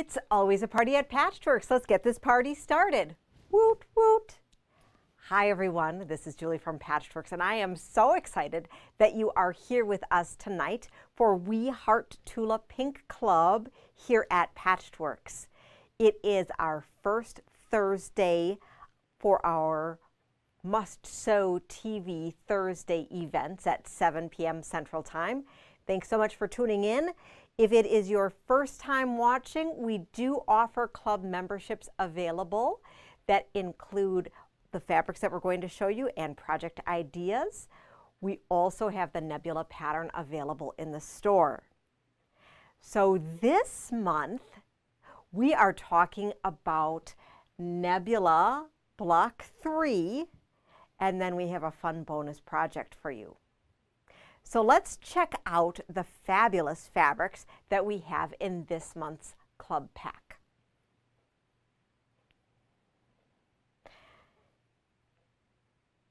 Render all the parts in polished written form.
It's always a party at Patchworks. Let's get this party started. Woot, woot. Hi, everyone. This is Julie from Patchworks, and I am so excited that you are here with us tonight for We Heart Tula Pink Club here at Patchworks. It is our first Thursday for our Must Sew TV Thursday events at 7 p.m. Central Time. Thanks so much for tuning in. If it is your first time watching, we do offer club memberships available that include the fabrics that we're going to show you and project ideas. We also have the Nebula pattern available in the store. So this month, we are talking about Nebula Block 3, and then we have a fun bonus project for you. So let's check out the fabulous fabrics that we have in this month's club pack.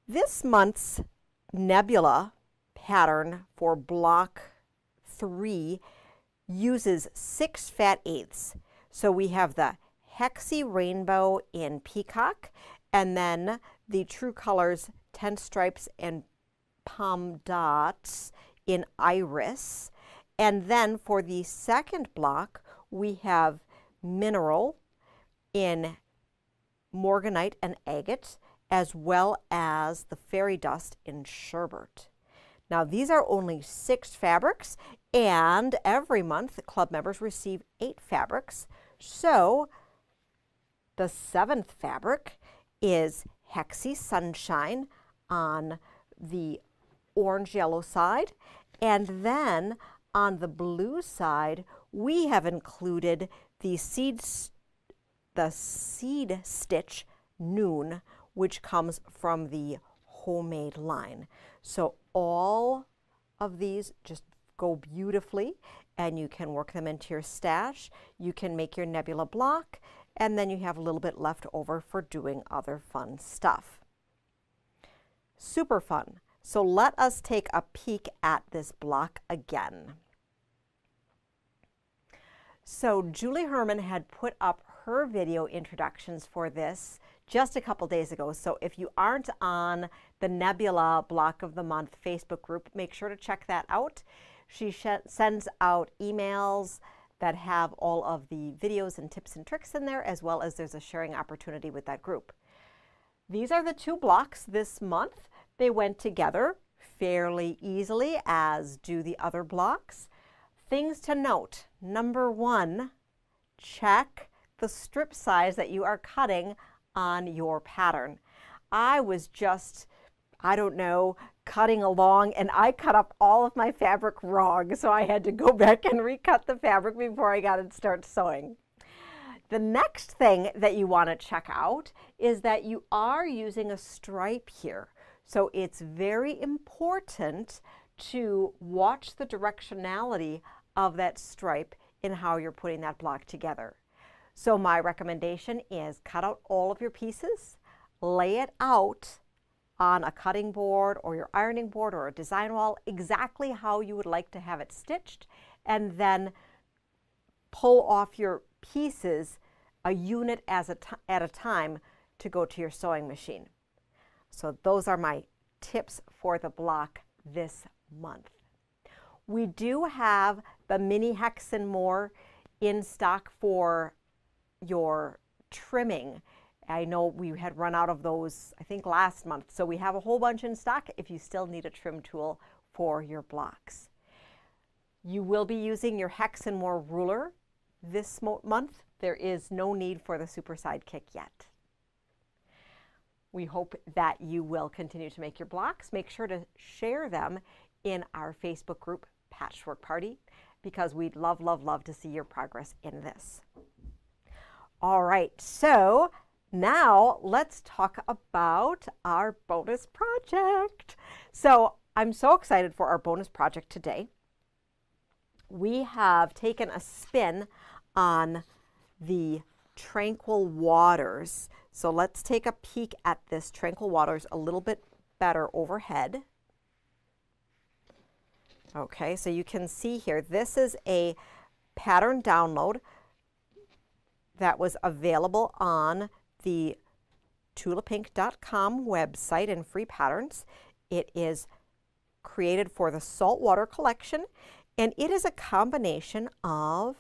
This month's Nebula pattern for Block 3 uses 6 fat-eighths. So we have the Hexy Rainbow in Peacock, and then the True Colors 10 Stripes and Palm Dots in Iris. And then for the second block, we have Mineral in Morganite and Agate, as well as the Fairy Dust in Sherbet. Now these are only 6 fabrics, and every month club members receive 8 fabrics. So the 7th fabric is Hexy Sunshine on the orange-yellow side, and then on the blue side we have included the seed stitch Noon, which comes from the homemade line. So all of these just go beautifully, and you can work them into your stash. You can make your Nebula block, and then you have a little bit left over for doing other fun stuff. Super fun. So let us take a peek at this block again. So Julie Herman had put up her video introductions for this just a couple days ago. So if you aren't on the Nebula Block of the Month Facebook group, make sure to check that out. She sends out emails that have all of the videos and tips and tricks in there, as well as there's a sharing opportunity with that group. These are the 2 blocks this month. They went together fairly easily, as do the other blocks. Things to note. Number 1, check the strip size that you are cutting on your pattern. I was just, I don't know, cutting along, and I cut up all of my fabric wrong, so I had to go back and recut the fabric before I got to start sewing. The next thing that you want to check out is that you are using a stripe here. So it's very important to watch the directionality of that stripe in how you're putting that block together. So my recommendation is cut out all of your pieces, lay it out on a cutting board or your ironing board or a design wall exactly how you would like to have it stitched, and then pull off your pieces a unit at a time to go to your sewing machine. So those are my tips for the block this month. We do have the mini hex and more in stock for your trimming. I know we had run out of those, I think, last month. So we have a whole bunch in stock if you still need a trim tool for your blocks. You will be using your hex and more ruler this month. There is no need for the Super Sidekick yet. We hope that you will continue to make your blocks. Make sure to share them in our Facebook group, Patchwork Party, because we'd love, love, love to see your progress in this. All right, so now let's talk about our bonus project. So I'm so excited for our bonus project today. We have taken a spin on the Tranquil Waters. So let's take a peek at this Tranquil Waters a little bit better overhead. Okay, so you can see here, this is a pattern download that was available on the tulapink.com website in free patterns. It is created for the saltwater collection, and it is a combination of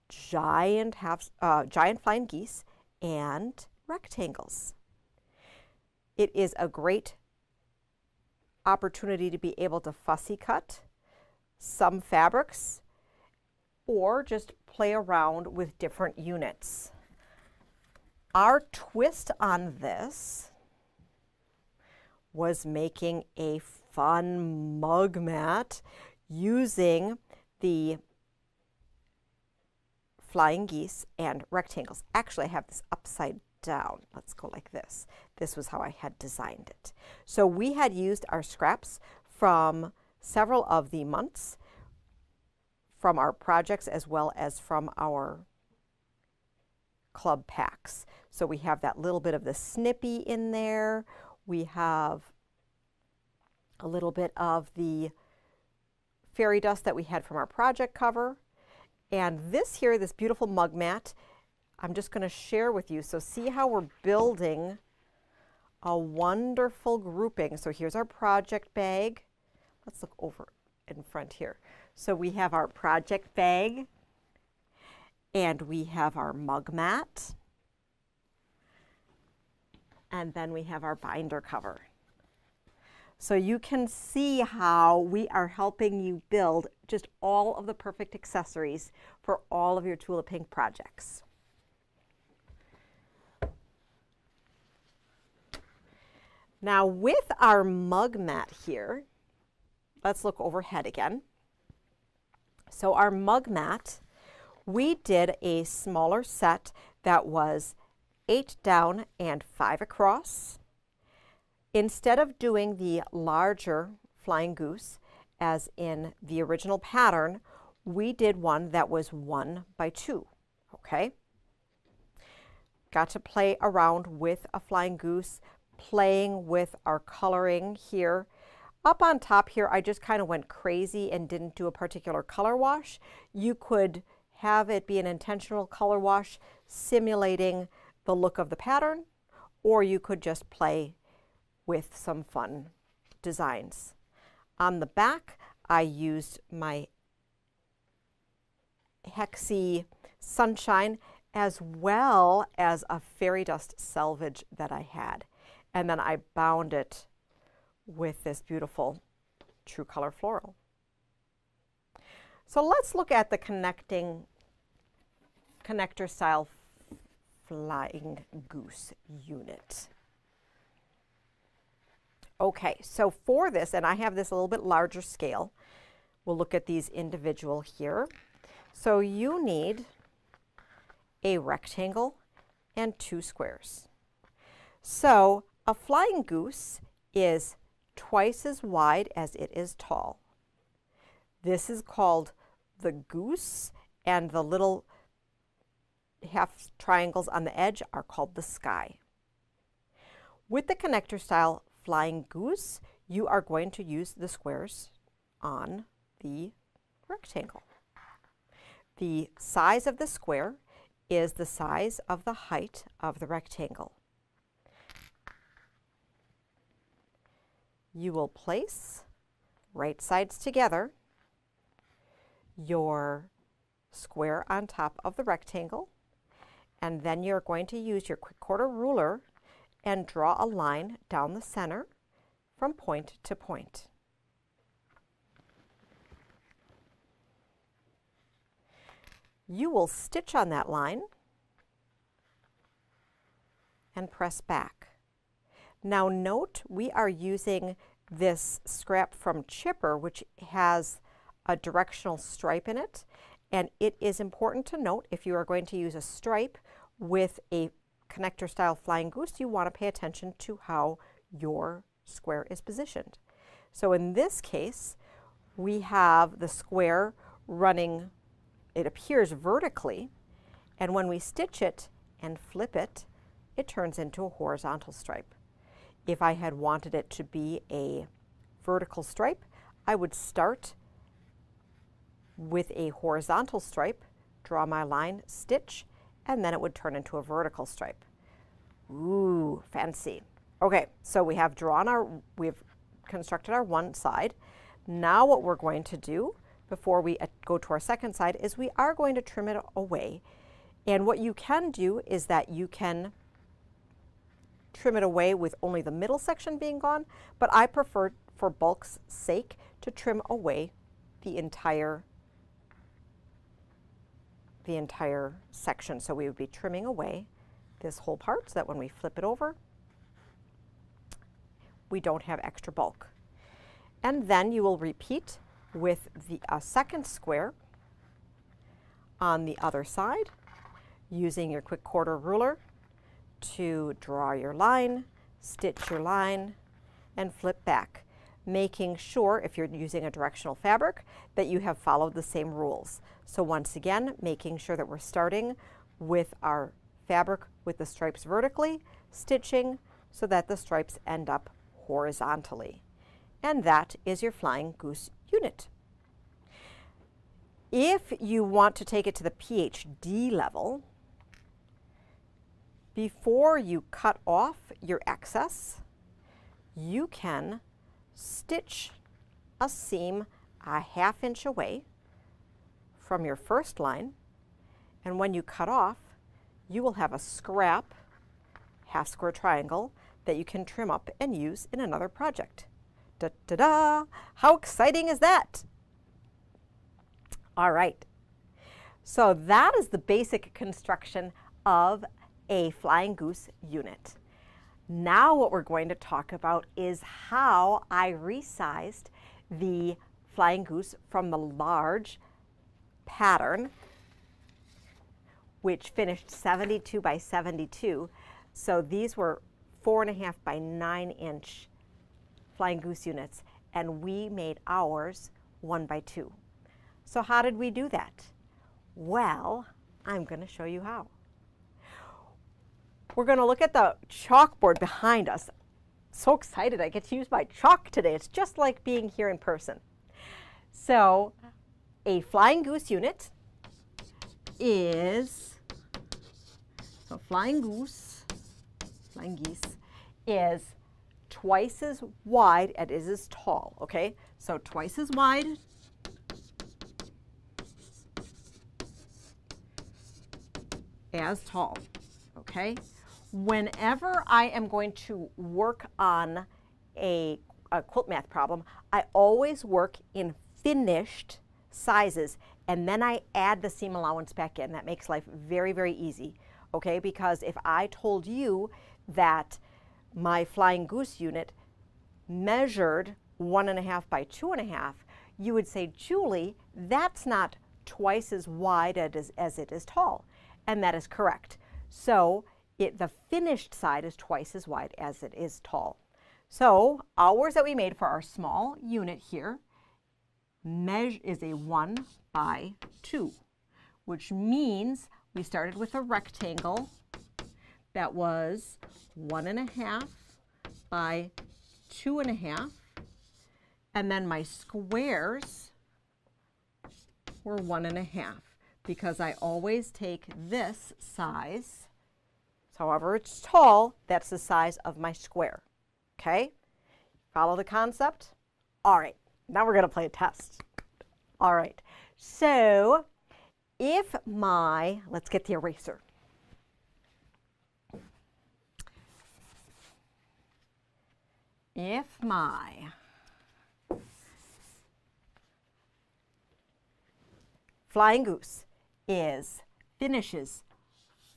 giant flying geese and rectangles. It is a great opportunity to be able to fussy cut some fabrics or just play around with different units. Our twist on this was making a fun mug mat using the flying geese and rectangles. Actually, I have this upside down. Let's go like this. This was how I had designed it. So we had used our scraps from several of the months from our projects as well as from our club packs. So we have that little bit of the snippy in there. We have a little bit of the fairy dust that we had from our project cover. And this here, this beautiful mug mat, I'm just going to share with you. So see how we're building a wonderful grouping. So here's our project bag. Let's look over in front here. So we have our project bag, and we have our mug mat, and then we have our binder cover. So you can see how we are helping you build just all of the perfect accessories for all of your Tula Pink projects. Now with our mug mat here, let's look overhead again. So our mug mat, we did a smaller set that was 8 down and 5 across. Instead of doing the larger flying goose as in the original pattern, we did one that was 1 by 2, okay? Got to play around with a flying goose, playing with our coloring here. Up on top here, I just kind of went crazy and didn't do a particular color wash. You could have it be an intentional color wash simulating the look of the pattern, or you could just play with some fun designs. On the back, I used my Hexie Sunshine as well as a fairy dust selvage that I had. And then I bound it with this beautiful True Color Floral. So let's look at the connector style flying goose unit. Okay, so for this, and I have this a little bit larger scale, we'll look at these individual here. So you need a rectangle and 2 squares. So a flying goose is twice as wide as it is tall. This is called the goose, and the little half triangles on the edge are called the sky. With the connector style flying goose, you are going to use the squares on the rectangle. The size of the square is the size of the height of the rectangle. You will place right sides together your square on top of the rectangle, and then you're going to use your quick quarter ruler and draw a line down the center from point to point. You will stitch on that line and press back. Now note, we are using this scrap from Chipper, which has a directional stripe in it, and it is important to note, if you are going to use a stripe with a connector style flying goose, you want to pay attention to how your square is positioned. So in this case, we have the square running, it appears vertically, and when we stitch it and flip it, it turns into a horizontal stripe. If I had wanted it to be a vertical stripe, I would start with a horizontal stripe, draw my line, stitch, and then it would turn into a vertical stripe. Ooh, fancy. Okay, so we've constructed our one side. Now what we're going to do before we go to our second side is we are going to trim it away. And what you can do is that you can trim it away with only the middle section being gone, but I prefer, for bulk's sake, to trim away the entire section. So we would be trimming away this whole part so that when we flip it over, we don't have extra bulk. And then you will repeat with the second square on the other side, using your quick quarter ruler to draw your line, stitch your line, and flip back, making sure, if you're using a directional fabric, that you have followed the same rules. So once again, making sure that we're starting with our fabric with the stripes vertically, stitching so that the stripes end up horizontally. And that is your flying goose unit. If you want to take it to the PhD level, before you cut off your excess, you can stitch a seam a ½ inch away from your first line, and when you cut off, you will have a scrap half square triangle that you can trim up and use in another project. Da-da-da! How exciting is that? All right, so that is the basic construction of a flying goose unit. Now what we're going to talk about is how I resized the flying goose from the large pattern, which finished 72 by 72. So these were 4.5 by 9 inch flying goose units, and we made ours 1 by 2. So how did we do that? Well, I'm going to show you how. We're going to look at the chalkboard behind us. So excited I get to use my chalk today. It's just like being here in person. So a flying goose unit is, so flying geese is twice as wide as it is tall, okay? So twice as wide as tall, okay? Whenever I am going to work on a quilt math problem, I always work in finished sizes, and then I add the seam allowance back in. That makes life very, very easy, okay? Because if I told you that my flying goose unit measured 1.5 by 2.5, you would say, Julie, that's not twice as wide as it is tall. And that is correct. So the finished side is twice as wide as it is tall. So ours that we made for our small unit here is a 1 by 2, which means we started with a rectangle that was 1.5 by 2.5, and then my squares were 1.5, because I always take this size, however it's tall, that's the size of my square, okay? Follow the concept? All right, now we're gonna play a test. All right, so let's get the eraser. If my flying goose finishes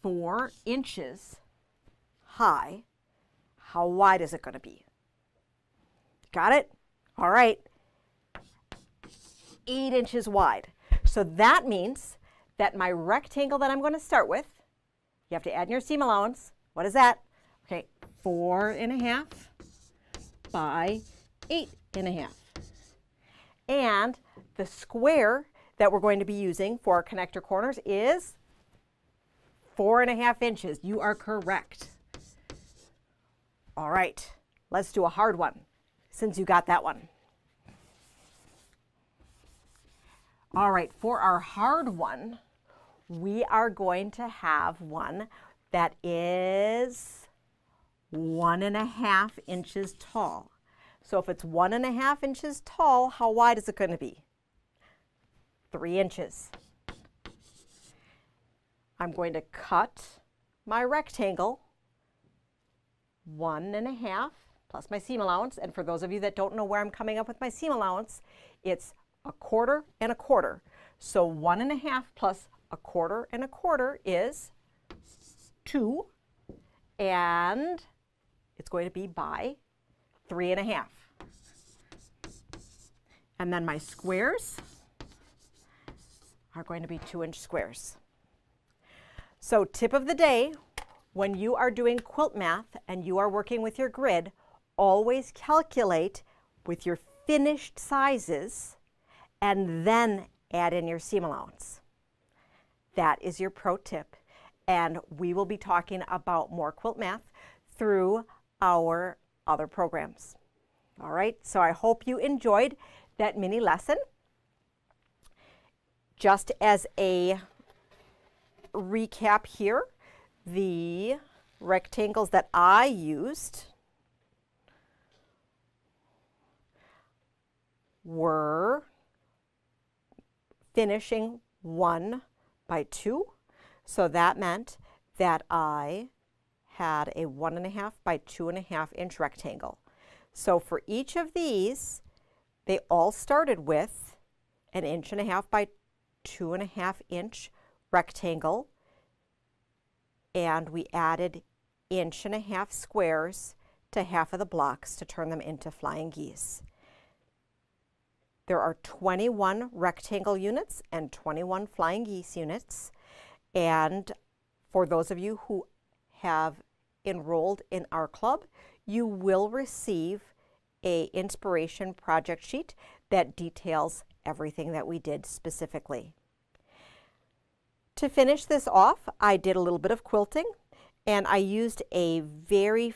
4 inches high, how wide is it going to be? Got it? All right. 8 inches wide. So that means that my rectangle that I'm going to start with, you have to add in your seam allowance. What is that? Okay, 4.5 by 8.5. And the square that we're going to be using for our connector corners is 4.5 inches. You are correct. All right, let's do a hard one since you got that one. All right, for our hard one, we are going to have one that is 1.5 inches tall. So if it's 1.5 inches tall, how wide is it going to be? 3 inches. I'm going to cut my rectangle 1.5 plus my seam allowance. And for those of you that don't know where I'm coming up with my seam allowance, it's 1/4 and 1/4. So 1.5 plus 1/4 and 1/4 is 2, and it's going to be by 3.5. And then my squares are going to be 2-inch squares. So tip of the day, when you are doing quilt math and you are working with your grid, always calculate with your finished sizes and then add in your seam allowance. That is your pro tip. And we will be talking about more quilt math through our other programs. All right, so I hope you enjoyed that mini lesson. Just as a recap here, the rectangles that I used were finishing 1 by 2. So that meant that I had a 1.5 by 2.5 inch rectangle. So for each of these, they all started with an 1.5 by 2.5 inch rectangle, and we added 1.5 squares to half of the blocks to turn them into flying geese. There are 21 rectangle units and 21 flying geese units. And for those of you who have enrolled in our club, you will receive an inspiration project sheet that details everything that we did specifically. To finish this off, I did a little bit of quilting, and I used a very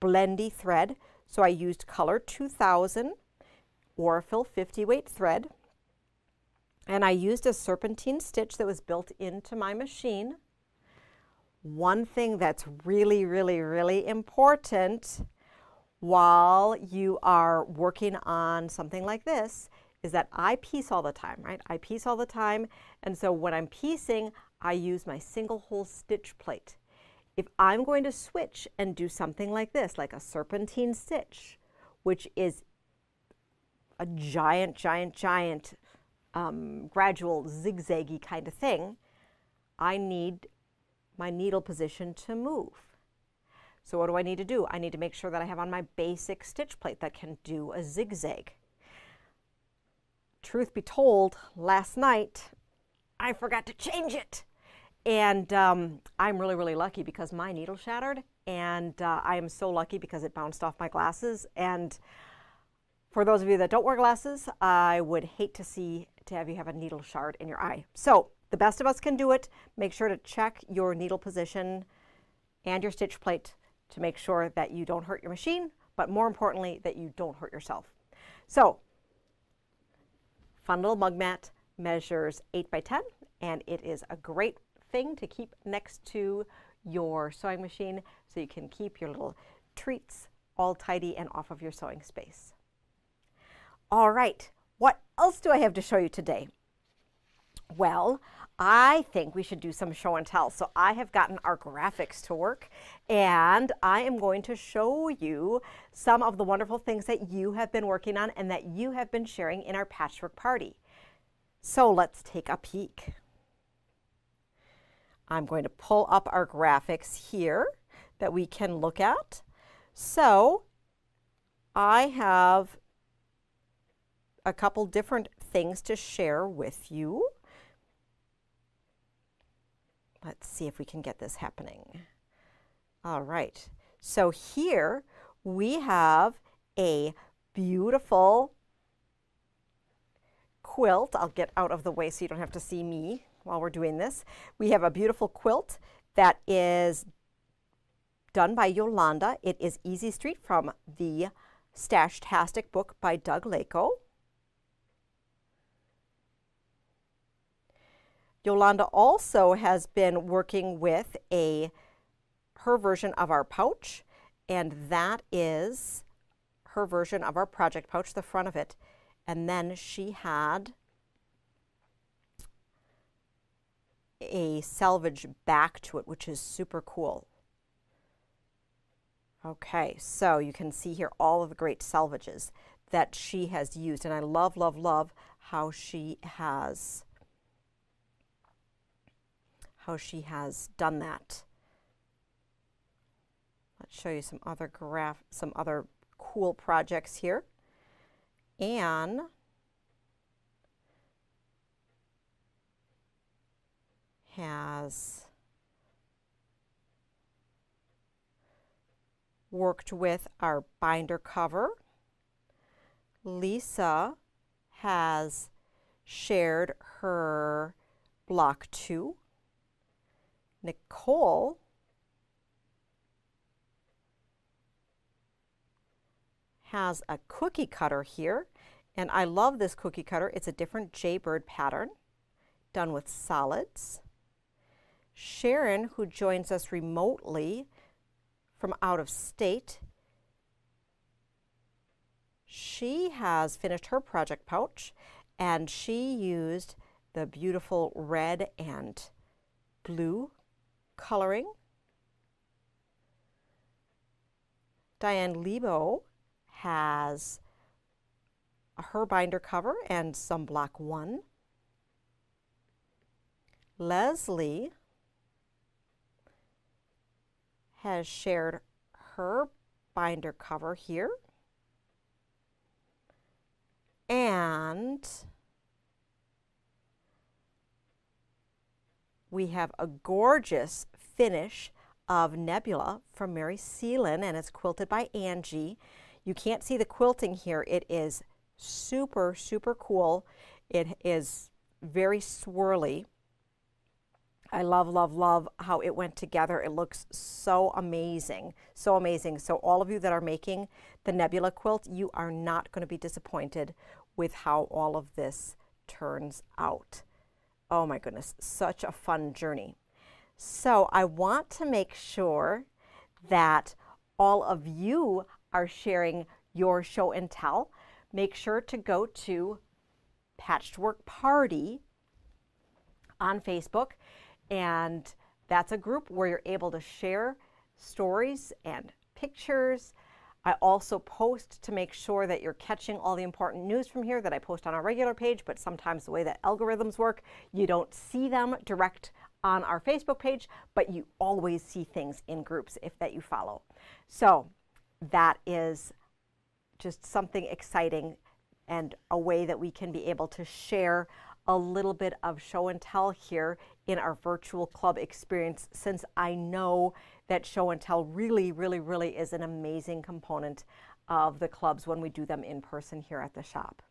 blendy thread. So I used color 2000 Orfil 50 weight thread, and I used a serpentine stitch that was built into my machine. One thing that's really, really, really important while you are working on something like this is that I piece all the time, right? I piece all the time, and so when I'm piecing, I use my single hole stitch plate. If I'm going to switch and do something like this, like a serpentine stitch, which is a giant, gradual zigzaggy kind of thing, I need my needle position to move. So what do I need to do? I need to make sure that I have on my basic stitch plate that can do a zigzag. Truth be told, last night I forgot to change it. And I'm really, really lucky because my needle shattered, and I am so lucky because it bounced off my glasses. And for those of you that don't wear glasses, I would hate to have you have a needle shard in your eye. So the best of us can do it. Make sure to check your needle position and your stitch plate to make sure that you don't hurt your machine, but more importantly, that you don't hurt yourself. So, fun little mug mat, measures 8 by 10, and it is a great thing to keep next to your sewing machine so you can keep your little treats all tidy and off of your sewing space. All right, what else do I have to show you today? Well, I think we should do some show and tell. So I have gotten our graphics to work, and I am going to show you some of the wonderful things that you have been working on and that you have been sharing in our patchwork party. So let's take a peek. I'm going to pull up our graphics here that we can look at. So I have a couple different things to share with you. Let's see if we can get this happening. All right, so here we have a beautiful quilt. I'll get out of the way so you don't have to see me while we're doing this. We have a beautiful quilt that is done by Yolanda. It is Easy Street from the Stashtastic book by Doug Lako. Yolanda also has been working with her version of our pouch, and that is her version of our project pouch, the front of it. And then she had a selvage back to it, which is super cool. Okay, so you can see here all of the great selvages that she has used, and I love, love, love how she has done that. Let's show you some other cool projects here. Anne has worked with our binder cover. Lisa has shared her block 2. Nicole has a cookie cutter here, and I love this cookie cutter. It's a different jaybird pattern done with solids. Sharon, who joins us remotely from out of state, she has finished her project pouch, and she used the beautiful red and blue coloring. Diane Lebo has her binder cover and some block 1. Leslie has shared her binder cover here. And we have a gorgeous finish of Nebula from Mary Seelan, and it's quilted by Angie. You can't see the quilting here. It is super, super cool. It is very swirly. I love, love, love how it went together. It looks so amazing, so amazing. So all of you that are making the Nebula quilt, you are not going to be disappointed with how all of this turns out. Oh my goodness, such a fun journey. So I want to make sure that all of you are sharing your show and tell. Make sure to go to Patchwork Party on Facebook, and that's a group where you're able to share stories and pictures. I also post to make sure that you're catching all the important news from here that I post on our regular page, but sometimes the way that algorithms work, you don't see them direct on our Facebook page, but you always see things in groups that you follow. So that is just something exciting and a way that we can be able to share a little bit of show and tell here in our virtual club experience, since I know that show and tell really, really, really is an amazing component of the clubs when we do them in person here at the shop.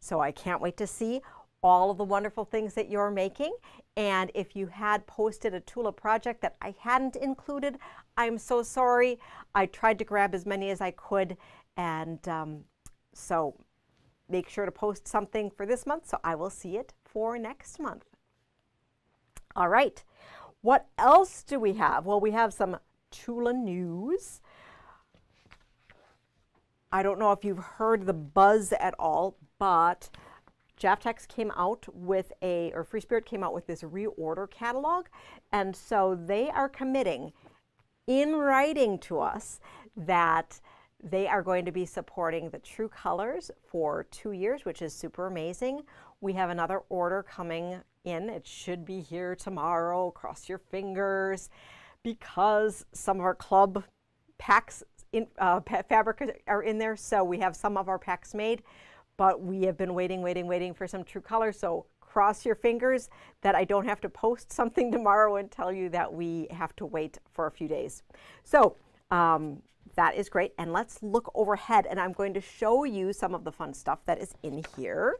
So I can't wait to see all of the wonderful things that you're making. And if you had posted a Tula project that I hadn't included, I'm so sorry. I tried to grab as many as I could, and so make sure to post something for this month so I will see it for next month. All right, what else do we have? Well, we have some Tula news. I don't know if you've heard the buzz at all, but Jaftex came out with Free Spirit came out with this reorder catalog, and so they are committing in writing to us that they are going to be supporting the True Colors for 2 years, which is super amazing. We have another order coming in. It should be here tomorrow. Cross your fingers, because some of our club packs fabric are in there. So we have some of our packs made, but we have been waiting for some True Colors. So cross your fingers that I don't have to post something tomorrow and tell you that we have to wait for a few days. So that is great. And let's look overhead, and I'm going to show you some of the fun stuff that is in here.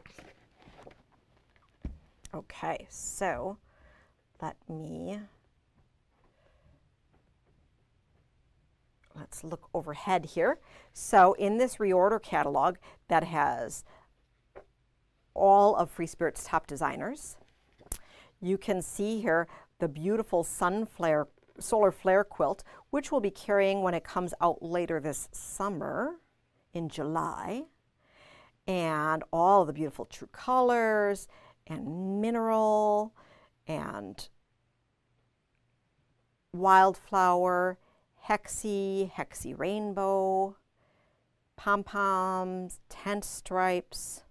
Okay, so let's look overhead here. So in this reorder catalog that has all of Free Spirit's top designers, You can see here the beautiful solar flare quilt, which we'll be carrying when it comes out later this summer in July. And all the beautiful true colors and mineral and wildflower, hexy rainbow, pom-poms, tent stripes.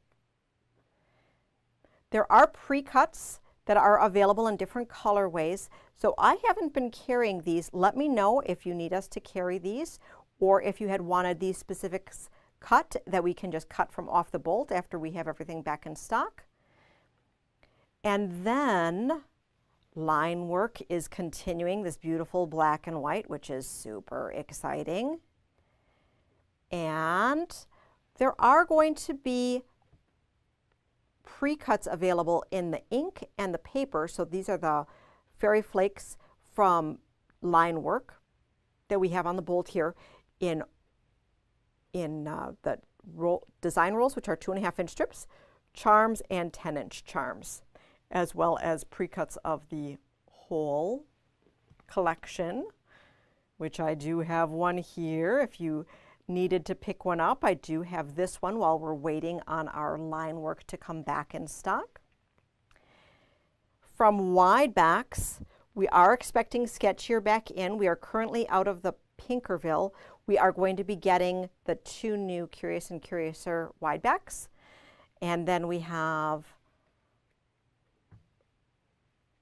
There are pre-cuts that are available in different colorways. So I haven't been carrying these. Let me know if you need us to carry these, or if you had wanted these specifics cut that we can just cut from off the bolt after we have everything back in stock. And then line work is continuing, this beautiful black and white, which is super exciting. And there are going to be pre-cuts available in the ink and the paper. So these are the fairy flakes from line work that we have on the bolt here in the design rolls, which are 2.5-inch strips, charms, and 10-inch charms, as well as pre-cuts of the whole collection, which I do have one here. If you needed to pick one up, I do have this one while we're waiting on our line work to come back in stock. From wide backs, we are expecting Sketchier back in. We are currently out of the Pinkerville. We are going to be getting the 2 new Curious and Curiouser wide backs. And then we have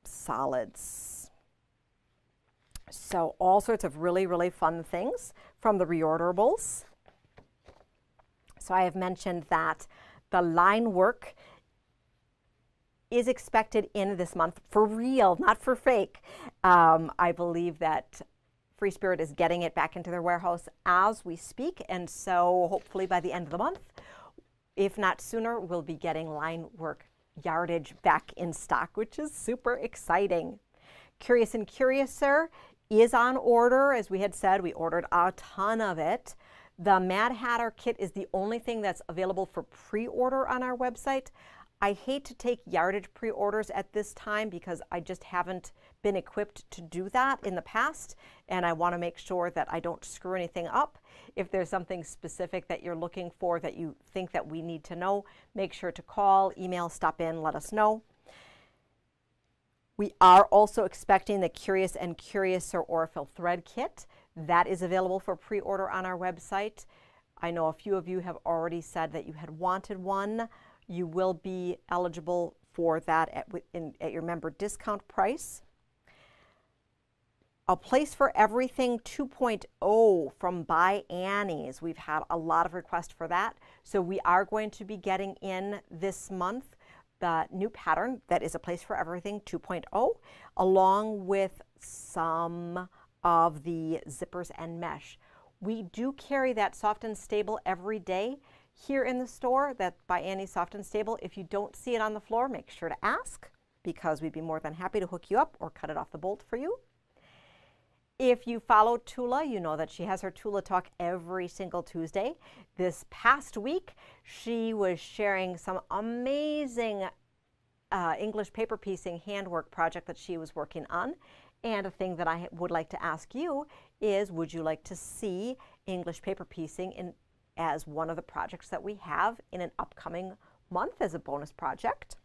solids. So all sorts of really, really fun things from the reorderables. So I have mentioned that the line work is expected in this month for real, not for fake. I believe that Free Spirit is getting it back into their warehouse as we speak, and so hopefully by the end of the month, if not sooner, we'll be getting line work yardage back in stock, which is super exciting. Curious and Curiouser is on order. As we had said, we ordered a ton of it. The Mad Hatter kit is the only thing that's available for pre-order on our website. I hate to take yardage pre-orders at this time because I just haven't been equipped to do that in the past, and I want to make sure that I don't screw anything up. If there's something specific that you're looking for that you think that we need to know, make sure to call, email, stop in, let us know. We are also expecting the Curious and Curiouser Aurifil thread kit. That is available for pre-order on our website. I know a few of you have already said that you had wanted one. You will be eligible for that at your member discount price. A Place for Everything 2.0 from By Annie's. We've had a lot of requests for that. So we are going to be getting in this month the new pattern that is A Place for Everything 2.0, along with some of the zippers and mesh. We do carry that Soft and Stable every day here in the store, that By Annie Soft and Stable. If you don't see it on the floor, make sure to ask, because we'd be more than happy to hook you up or cut it off the bolt for you. If you follow Tula, you know that she has her Tula Talk every single Tuesday. This past week, she was sharing some amazing English paper piecing handwork project that she was working on. And a thing that I would like to ask you is, would you like to see English paper piecing as one of the projects that we have in an upcoming month as a bonus project?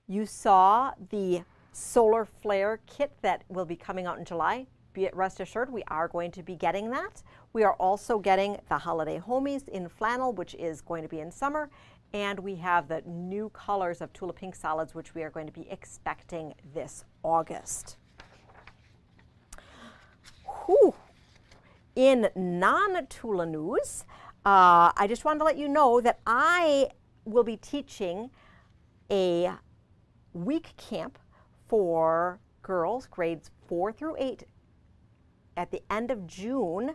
You saw the Solar Flare kit that will be coming out in July. Rest assured, we are going to be getting that. We are also getting the Holiday Homies in flannel, which is going to be in summer. And we have the new colors of Tula Pink Solids, which we are going to be expecting this August. Whew. In non-Tula news, I just wanted to let you know that I will be teaching a week camp for girls grades 4 through 8 at the end of June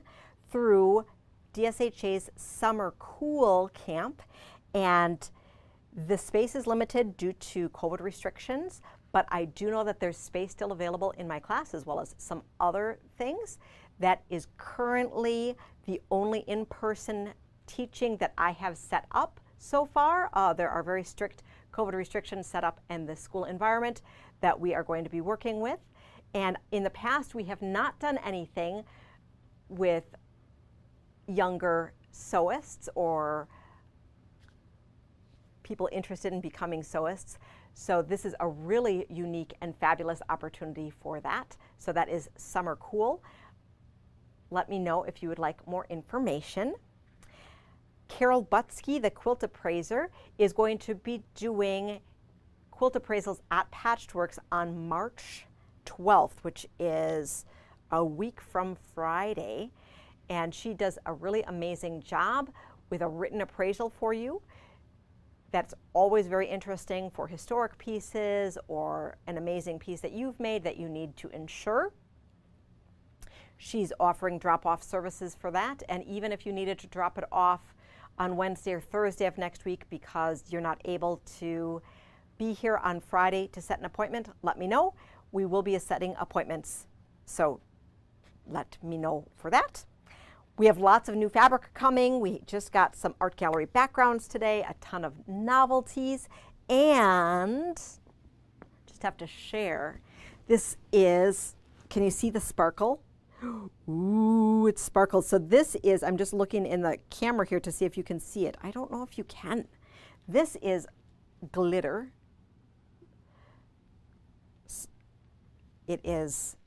through DSHA's Summer Cool Camp. And the space is limited due to COVID restrictions, but I do know that there's space still available in my class, as well as some other things. That is currently the only in-person teaching that I have set up so far. There are very strict COVID restrictions set up and the school environment that we are going to be working with. And in the past, we have not done anything with younger sewists or people interested in becoming sewists. So this is a really unique and fabulous opportunity for that. So that is Summer Cool. Let me know if you would like more information. Carol Butsky, the quilt appraiser, is going to be doing quilt appraisals at Patchworks on March 12th, which is a week from Friday. And she does a really amazing job with a written appraisal for you. That's always very interesting for historic pieces or an amazing piece that you've made that you need to insure. She's offering drop-off services for that, and even if you needed to drop it off on Wednesday or Thursday of next week because you're not able to be here on Friday to set an appointment, let me know. We will be setting appointments, so let me know for that. We have lots of new fabric coming. We just got some art gallery backgrounds today, a ton of novelties, and just have to share. This is, can you see the sparkle? Ooh, it sparkles. So this is, I'm just looking in the camera here to see if you can see it. I don't know if you can. This is glitter. It is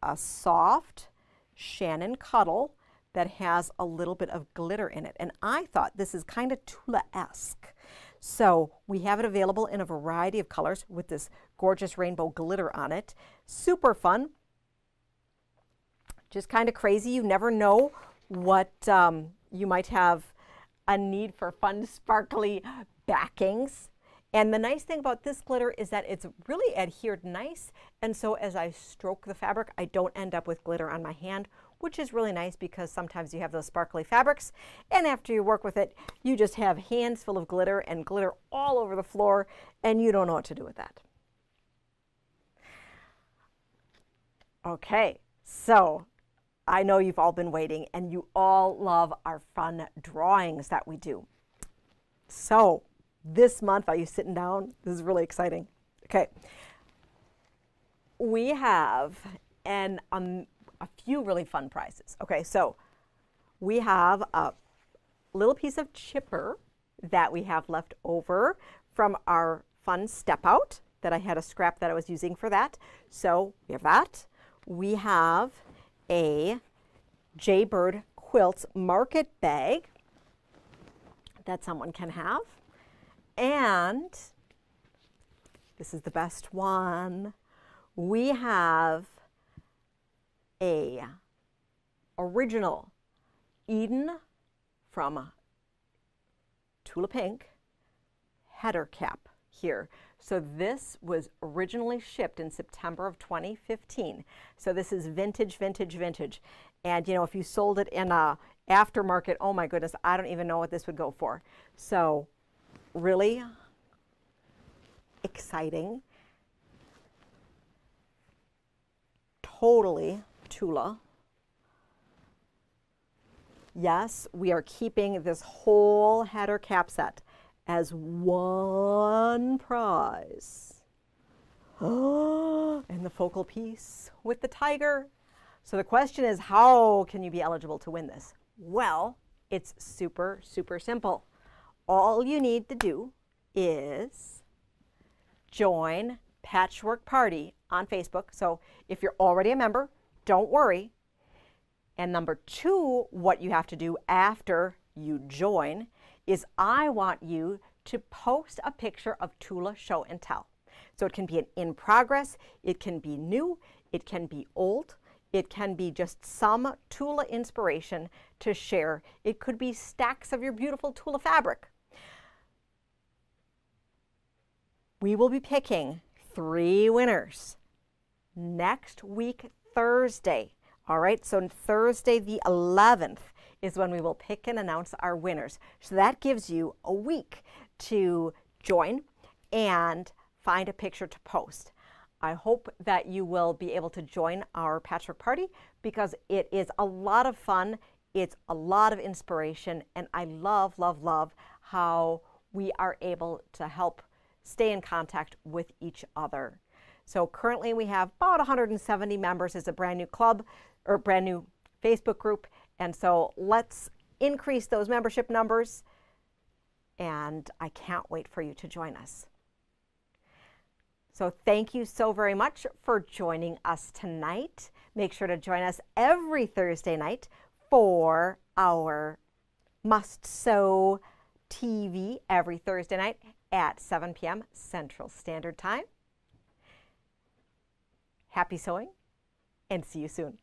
a soft Shannon Cuddle that has a little bit of glitter in it. And I thought this is kind of Tula-esque. So we have it available in a variety of colors with this gorgeous rainbow glitter on it. Super fun. Just kind of crazy. You never know what you might have a need for fun, sparkly backings. And the nice thing about this glitter is that it's really adhered nice. And so as I stroke the fabric, I don't end up with glitter on my hand, which is really nice because sometimes you have those sparkly fabrics. And after you work with it, you just have hands full of glitter and glitter all over the floor, and you don't know what to do with that. Okay, so I know you've all been waiting and you all love our fun drawings that we do. So this month, are you sitting down? This is really exciting. Okay. We have a few really fun prizes. Okay, so we have a little piece of chipper that we have left over from our fun step out that I had a scrap that I was using for that. So we have that. We have a Jaybird Quilts market bag that someone can have. And this is the best one. We have a original Eden from Tula Pink header cap here. So this was originally shipped in September of 2015. So this is vintage, vintage, vintage. And you know, if you sold it in a aftermarket, oh my goodness, I don't even know what this would go for. So really exciting. Totally Tula. Yes, we are keeping this whole header cap set as one prize. Oh, and the focal piece with the tiger. So the question is, how can you be eligible to win this? Well, it's super, super simple. All you need to do is join Patchwork Party on Facebook. So if you're already a member, don't worry. And number two, what you have to do after you join is I want you to post a picture of Tula Show and Tell. So it can be an in progress, it can be new, it can be old, it can be just some Tula inspiration to share. It could be stacks of your beautiful Tula fabric. We will be picking 3 winners next week, Thursday. All right, so Thursday the 11th is when we will pick and announce our winners. So that gives you a week to join and find a picture to post. I hope that you will be able to join our Patchwork Party because it is a lot of fun, it's a lot of inspiration, and I love, love, love how we are able to help stay in contact with each other. So currently we have about 170 members. It's a brand new club or brand new Facebook group. And so let's increase those membership numbers. And I can't wait for you to join us. So thank you so very much for joining us tonight. Make sure to join us every Thursday night for our Must Sew TV every Thursday night at 7 p.m. Central Standard Time. Happy sewing and see you soon.